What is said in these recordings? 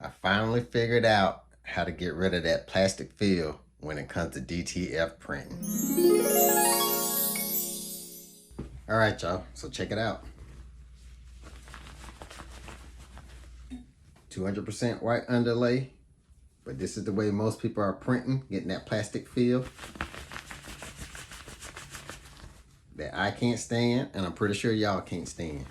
I finally figured out how to get rid of that plastic fill when it comes to DTF printing. All right, y'all, so check it out. 200% white underlay, but this is the way most people are printing, getting that plastic fill that I can't stand, and I'm pretty sure y'all can't stand.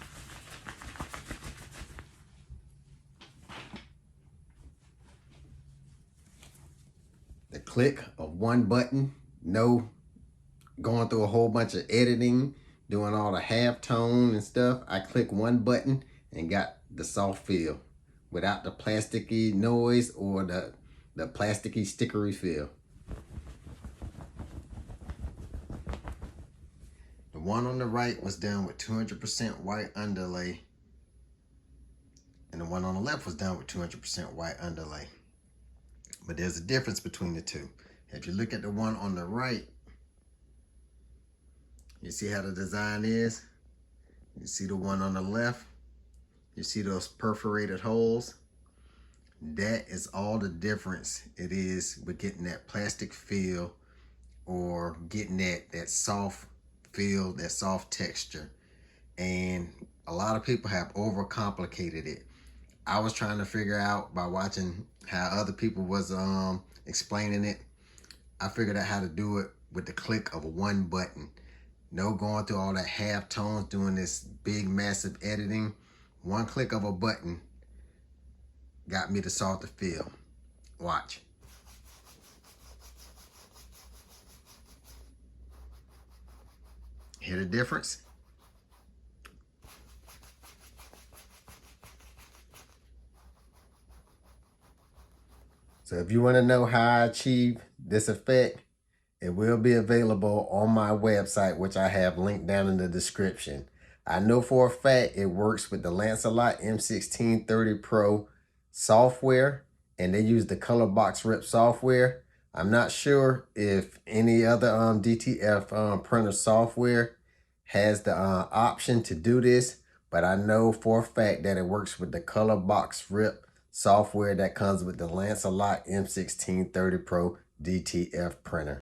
The click of one button, no going through a whole bunch of editing, doing all the halftone and stuff. I click one button and got the soft feel without the plasticky noise or the plasticky stickery feel. The one on the right was done with 200% white underlay, and the one on the left was done with 200% white underlay. But there's a difference between the two. If you look at the one on the right, you see how the design is? You see the one on the left? You see those perforated holes? That is all the difference it is with getting that plastic feel or getting that soft feel, that soft texture. And a lot of people have overcomplicated it. I was trying to figure out by watching how other people was explaining it. I figured out how to do it with the click of one button. No going through all that half tones, doing this big massive editing. One click of a button got me to softer feel. Watch. Hear the difference? So if you want to know how I achieve this effect, it will be available on my website, which I have linked down in the description. I know for a fact it works with the Lancelot M1630 Pro software, and they use the color box rip software. I'm not sure if any other DTF printer software has the option to do this, but I know for a fact that it works with the color box rip software that comes with the Lancelot M1630 Pro DTF printer.